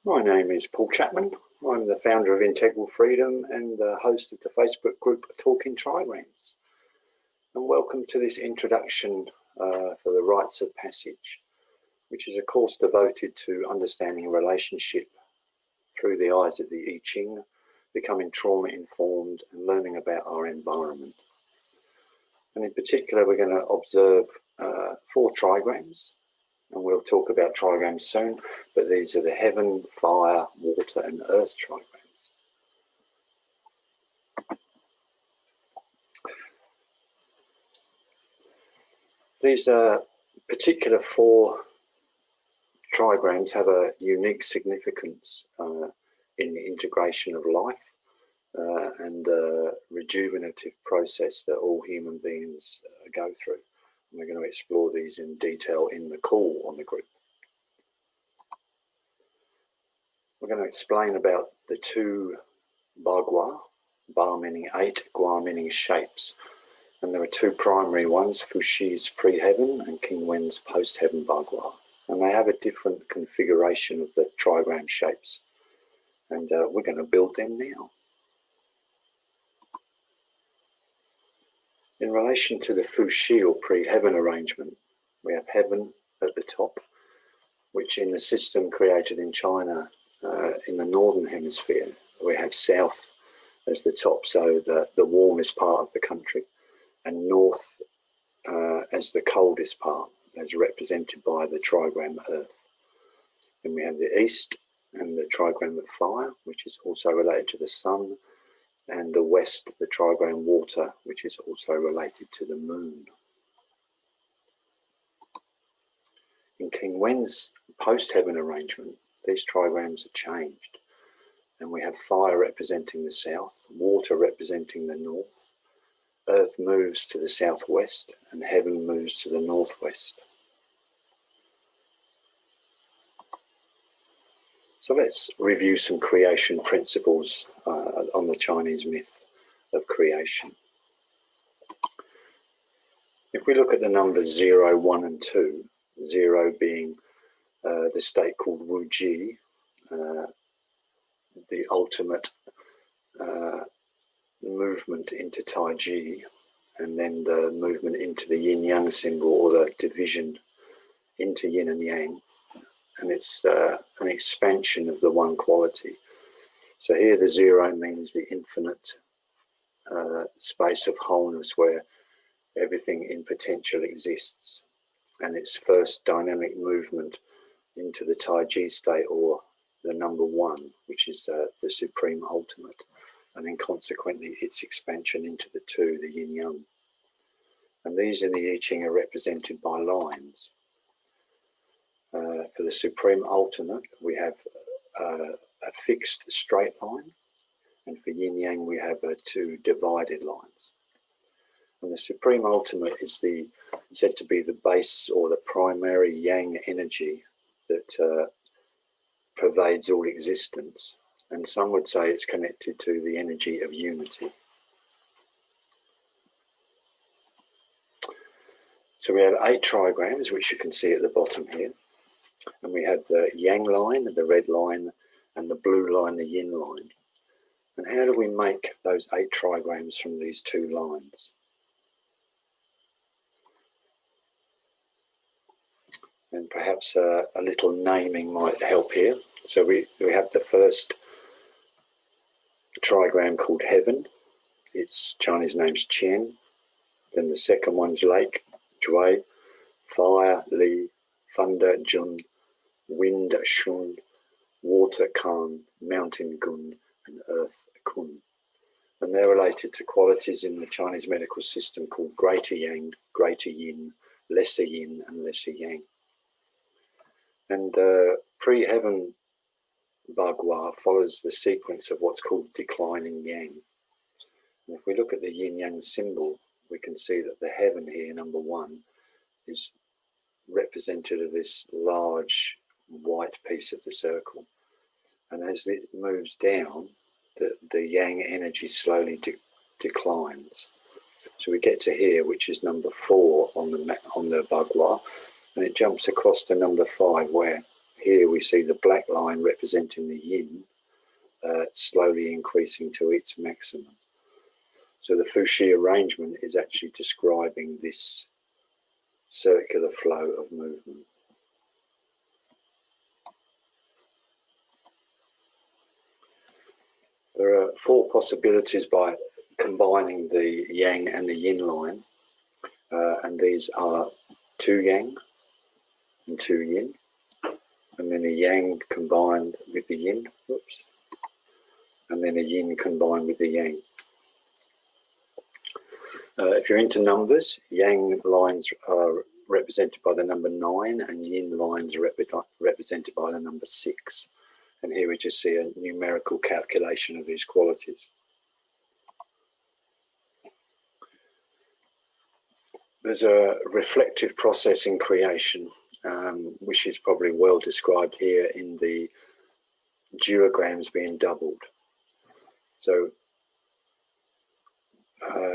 My name is Paul Chapman. I'm the founder of Integral Freedom and the host of the Facebook group Talking Trigrams. And welcome to this introduction for the Rites of Passage, which is a course devoted to understanding relationship through the eyes of the I Ching, becoming trauma-informed and learning about our environment. And in particular, we're going to observe 4 trigrams. And we'll talk about trigrams soon, but these are the heaven, fire, water, and earth trigrams. These particular 4 trigrams have a unique significance in the integration of life and the rejuvenative process that all human beings go through. We're going to explore these in detail in the call on the group. We're going to explain about the 2 bagua, ba meaning 8, gua meaning shapes. And there are 2 primary ones, Fushi's pre-heaven and King Wen's post-heaven bagua. And they have a different configuration of the trigram shapes. And we're going to build them now. In relation to the Fushi or pre-heaven arrangement, we have heaven at the top, which in the system created in China in the northern hemisphere, we have south as the top, so the warmest part of the country, and north as the coldest part, as represented by the trigram earth. Then we have the east and the trigram of fire, which is also related to the sun, and the west, the trigram water, which is also related to the moon. In King Wen's post-heaven arrangement, these trigrams are changed, and we have fire representing the south, water representing the north, earth moves to the southwest, and heaven moves to the northwest. So let's review some creation principles on the Chinese myth of creation. If we look at the numbers 0, 1 and 2, 0 being the state called Wu Ji, the ultimate movement into Tai Chi, and then the movement into the yin-yang symbol, or the division into yin and yang. And it's an expansion of the one quality. So here the 0 means the infinite space of wholeness where everything in potential exists, and its first dynamic movement into the Tai Chi state, or the number 1, which is the supreme ultimate, and then consequently its expansion into the 2, the yin-yang. And these in the I Ching are represented by lines. For the supreme ultimate, we have a fixed straight line, and for yin-yang we have 2 divided lines. And the supreme ultimate is said to be the base or the primary yang energy that pervades all existence, and some would say it's connected to the energy of unity. So we have 8 trigrams, which you can see at the bottom here. And we have the yang line, the red line, and the blue line, the yin line. And how do we make those 8 trigrams from these 2 lines? And perhaps a little naming might help here. So we have the first trigram called heaven. Its Chinese name's Qian. Then the second one's lake, Zhui, fire, Li, thunder, Jun, wind, Shun, water, Kan, mountain, Gun, and earth, Kun. And they're related to qualities in the Chinese medical system called greater yang, greater yin, lesser yin, and lesser yang. And pre-heaven bagua follows the sequence of what's called declining yang. And if we look at the yin-yang symbol, we can see that the heaven here, number 1, is representative of this large white piece of the circle. And as it moves down, the yang energy slowly declines. So we get to here, which is number 4 on the bagua, and it jumps across to number 5, where here we see the black line representing the yin, slowly increasing to its maximum. So the Fuxi arrangement is actually describing this circular flow of movement. There are 4 possibilities by combining the yang and the yin line, and these are 2 yang and 2 yin, and then a yang combined with the yin, and then a yin combined with the yang. If you're into numbers, yang lines are represented by the number 9 and yin lines are represented by the number 6. And here we just see a numerical calculation of these qualities. There's a reflective process in creation, which is probably well described here in the duograms being doubled. So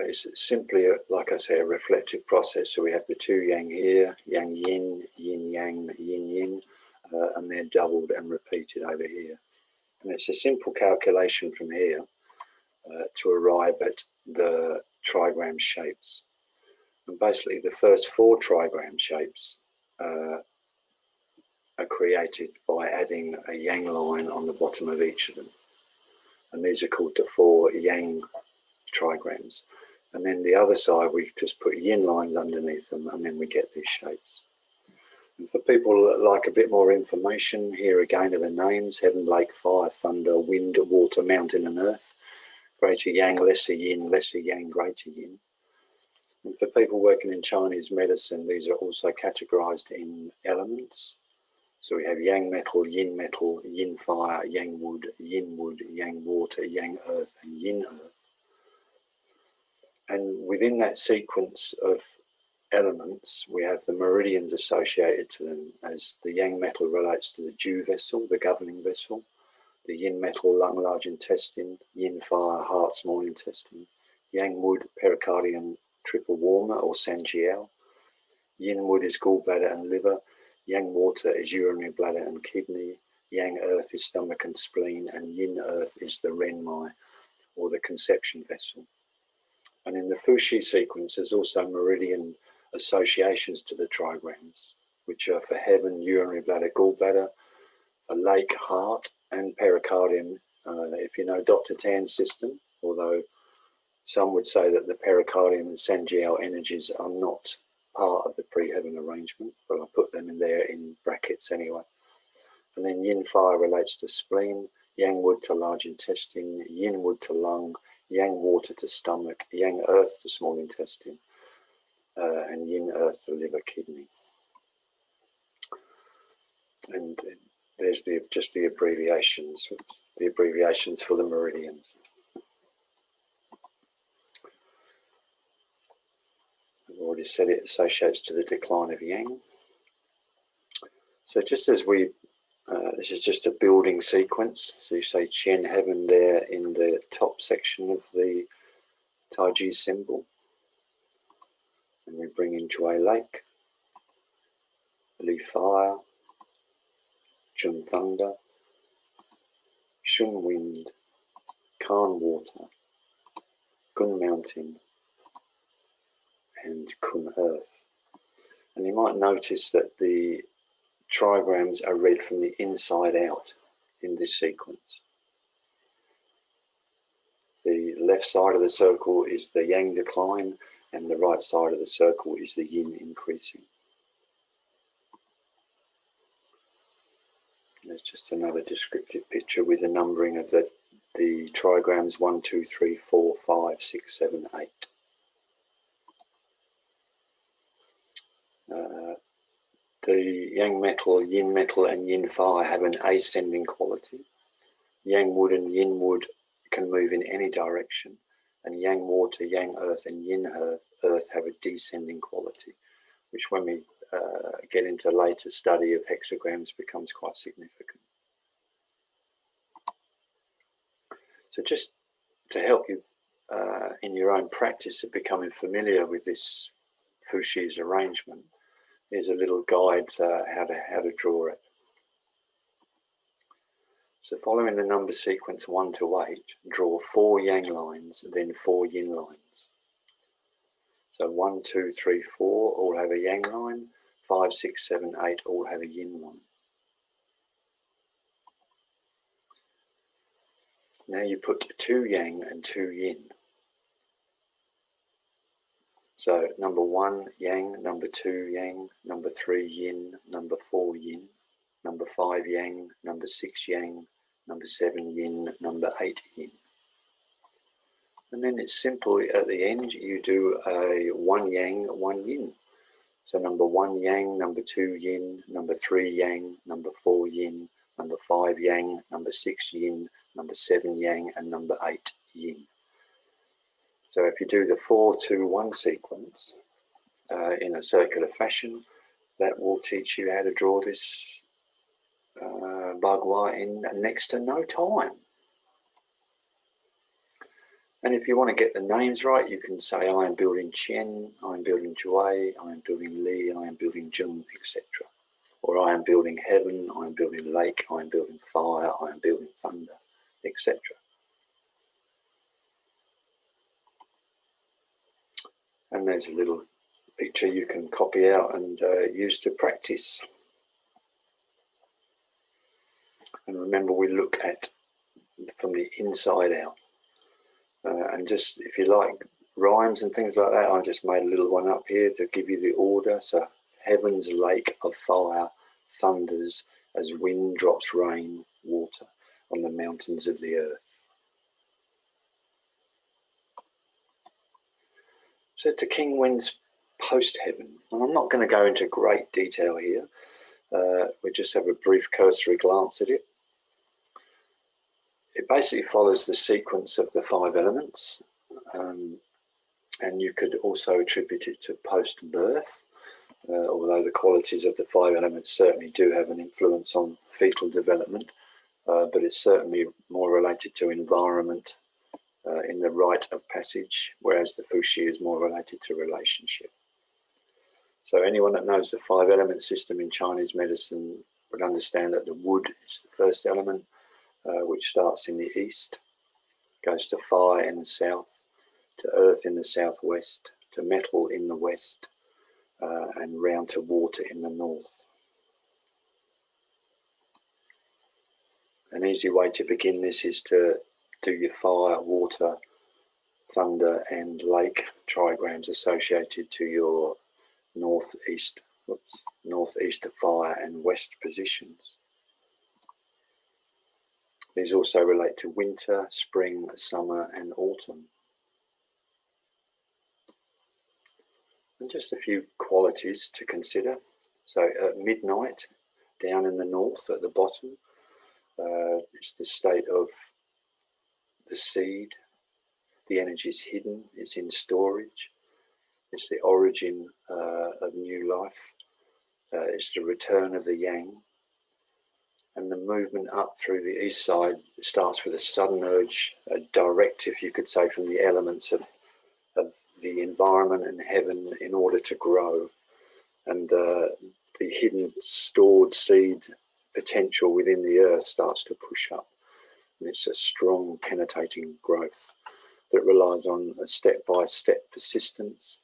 it's simply, like I say, a reflective process. So we have the 2 yang here, yang yin, yin yang, yin yin, and they're doubled and repeated over here. And it's a simple calculation from here to arrive at the trigram shapes. And basically the first 4 trigram shapes are created by adding a yang line on the bottom of each of them. And these are called the 4 yang trigrams. And then the other side, we just put yin lines underneath them, and then we get these shapes. And for people that like a bit more information, here again are the names: heaven, lake, fire, thunder, wind, water, mountain and earth. Greater yang, lesser yin, lesser yang, greater yin. And for people working in Chinese medicine, these are also categorized in elements. So we have yang metal, yin fire, yang wood, yang water, yang earth, and yin earth. And within that sequence of elements, we have the meridians associated to them, as the yang metal relates to the Ju vessel, the governing vessel, the yin metal, lung, large intestine, yin fire, heart, small intestine, yang wood, pericardium, triple warmer or sanjiao, yin wood is gallbladder and liver, yang water is urinary bladder and kidney, yang earth is stomach and spleen, and yin earth is the renmai or the conception vessel. And in the Fuxi sequence, there's also meridian associations to the trigrams, which are for heaven, urinary bladder, gallbladder, a lake, heart, and pericardium. If you know Dr. Tan's system, although some would say that the pericardium and sanjiao energies are not part of the pre-heaven arrangement, but I put them in there in brackets anyway. And then yin fire relates to spleen, yang wood to large intestine, yin wood to lung, yang water to stomach, yang earth to small intestine, and yin earth to liver, kidney. And there's just the abbreviations for the meridians. I've already said it associates to the decline of yang. So just as we, this is just a building sequence. So you say Qian heaven there in the top section of the Taiji symbol. And we bring in Jue lake, Li fire, Jun thunder, Shun wind, Kan water, Gun mountain, and Kun earth. And you might notice that the trigrams are read from the inside out in this sequence. The left side of the circle is the yang decline, and the right side of the circle is the yin increasing. There's just another descriptive picture with the numbering of the trigrams 1, 2, 3, 4, 5, 6, 7, 8. The yang metal, and yin fire have an ascending quality. Yang wood and yin wood can move in any direction, and yang water, yang earth, and yin earth have a descending quality, which when we get into later study of hexagrams becomes quite significant. So just to help you in your own practice of becoming familiar with this Fuxi's arrangement, here's a little guide how to draw it. So following the number sequence 1 to 8, draw 4 yang lines, then 4 yin lines. So 1, 2, 3, 4 all have a yang line, 5, 6, 7, 8 all have a yin line. Now you put 2 yang and 2 yin. So number 1 yang, number 2 yang, number 3 yin, number 4 yin, number 5 yang, number 6 yang, number 7 yin, number 8 yin. And then it's simple, at the end you do a 1 yang, 1 yin. So number 1 yang, number 2 yin, number 3 yang, number 4 yin, number 5 yang, number 6 yin, number 7 yang, and number 8 yin. So if you do the 4, 2, 1 sequence in a circular fashion, that will teach you how to draw this bagua in next to no time. And if you want to get the names right, you can say I am building Qian, I am building Jue, I am building Li, I am building Jun, etc. Or I am building heaven, I am building lake, I am building fire, I am building thunder, etc. And there's a little picture you can copy out and use to practice. And remember, we look at from the inside out. And just, if you like rhymes and things like that, I just made a little one up here to give you the order. So heaven's lake of fire thunders as wind drops rain, water on the mountains of the earth. So to King Wen's post-heaven, and I'm not going to go into great detail here, we just have a brief cursory glance at it. It basically follows the sequence of the 5 elements, and you could also attribute it to post-birth, although the qualities of the 5 elements certainly do have an influence on fetal development, but it's certainly more related to environment in the rite of passage, whereas the Fuxi is more related to relationship. So anyone that knows the 5 element system in Chinese medicine would understand that the wood is the first element, which starts in the east, goes to fire in the south, to earth in the southwest, to metal in the west, and round to water in the north. An easy way to begin this is to do your fire, water, thunder and lake trigrams associated to your northeast fire and west positions. These also relate to winter, spring, summer and autumn. And just a few qualities to consider. So at midnight, down in the north at the bottom, it's the state of the seed. The energy is hidden, it's in storage. It's the origin of new life. It's the return of the yang. And the movement up through the east side starts with a sudden urge, a directive, you could say, from the elements of the environment and heaven in order to grow. And the hidden stored seed potential within the earth starts to push up. And it's a strong penetrating growth that relies on a step-by-step persistence,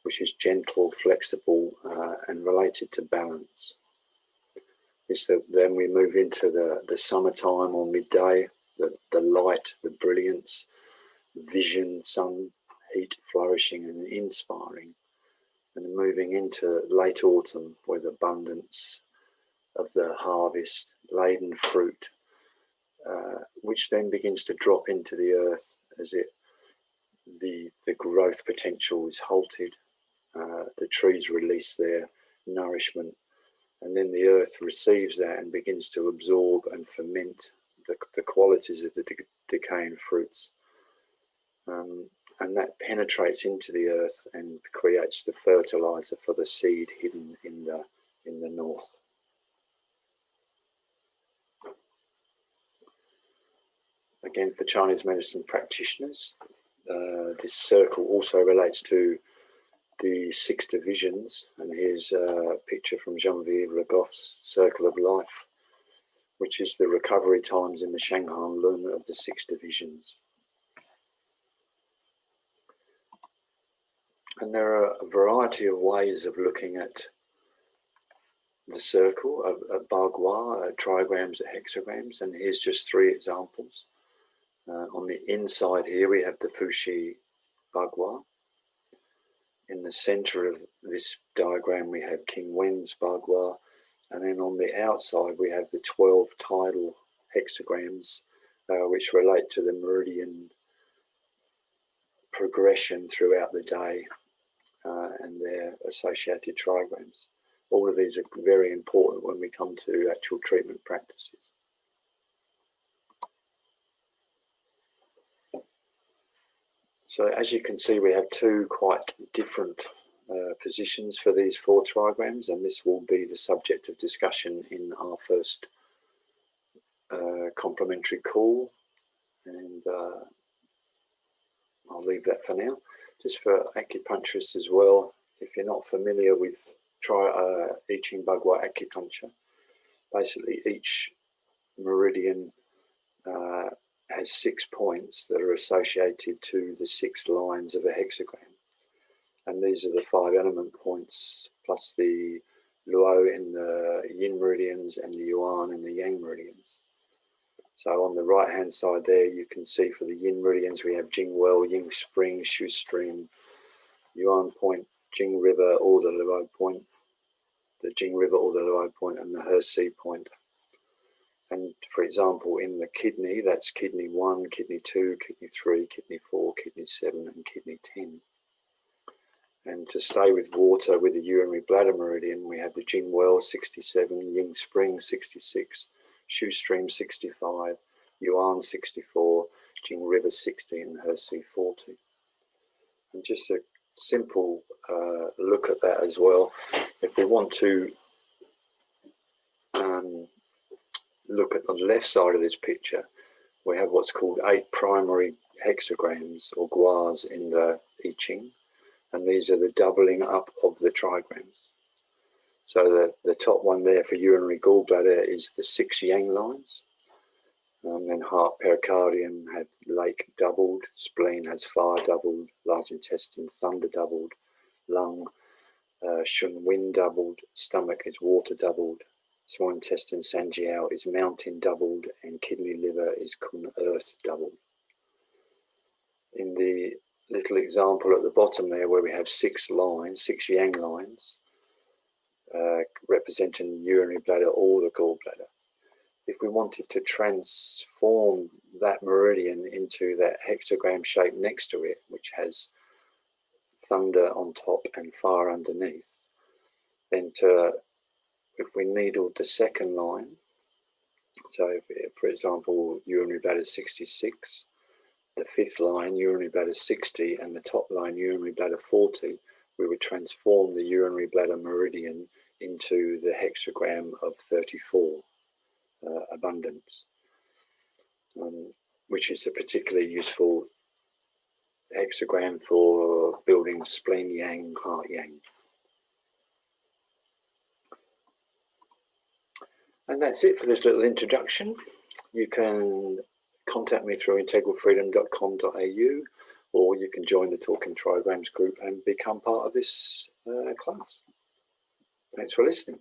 which is gentle, flexible, and related to balance. Then we move into the summertime or midday, the light, the brilliance, vision, sun, heat, flourishing and inspiring. And moving into late autumn with abundance of the harvest, laden fruit, which then begins to drop into the earth as the growth potential is halted. The trees release their nourishment, and then the earth receives that and begins to absorb and ferment the qualities of the decaying fruits. And that penetrates into the earth and creates the fertilizer for the seed hidden in the north. Again, for Chinese medicine practitioners, this circle also relates to the 6 divisions, and here's a picture from Jean-Vive Le Goff's Circle of Life, which is the recovery times in the Shanghai Lun of the 6 divisions. And there are a variety of ways of looking at the circle, of bagua, trigrams, hexagrams, and here's just 3 examples. On the inside here we have the Fuxi bagua. In the center of this diagram we have King Wen's bagua, and then on the outside we have the 12 tidal hexagrams, which relate to the meridian progression throughout the day and their associated trigrams. All of these are very important when we come to actual treatment practices. So as you can see, we have 2 quite different positions for these 4 trigrams, and this will be the subject of discussion in our first complementary call, and I'll leave that for now. Just for acupuncturists as well, if you're not familiar with I Ching Bagua acupuncture, basically each meridian has 6 points that are associated to the 6 lines of a hexagram. And these are the 5 element points, plus the Luo in the yin meridians and the yuan in the yang meridians. So on the right hand side there, you can see for the yin meridians we have Jing Well, Ying Spring, Shu Stream, Yuan Point, Jing River, or the Luo Point, the Jing River or the Luo Point, and the Hersey Point. And for example, in the kidney, that's kidney 1, kidney 2, kidney 3, kidney 4, kidney 7, and kidney 10. And to stay with water, with the urinary bladder meridian, we have the Jing Well 67, Ying Spring 66, Shu Stream 65, Yuan 64, Jing River 60, and Hersey 40. And just a simple look at that as well. If we want to look at the left side of this picture, we have what's called 8 primary hexagrams or guas in the I Ching, and these are the doubling up of the trigrams. So the top one there for urinary gallbladder is the 6 yang lines, and then heart, pericardium had lake doubled, spleen has fire doubled, large intestine thunder doubled, lung shun wind doubled, stomach is water doubled, small intestine sanjiao is mountain doubled, and kidney liver is kun earth doubled. In the little example at the bottom there where we have 6 lines, 6 yang lines, representing urinary bladder or the gallbladder. If we wanted to transform that meridian into that hexagram shape next to it, which has thunder on top and fire underneath, then if we needled the second line, so if, for example, urinary bladder 66, the 5th line, urinary bladder 60, and the top line, urinary bladder 40, we would transform the urinary bladder meridian into the hexagram of 34, abundance, which is a particularly useful hexagram for building spleen yang, heart yang. And that's it for this little introduction. You can contact me through integralfreedom.com.au, or you can join the Talking Trigrams group and become part of this class. Thanks for listening.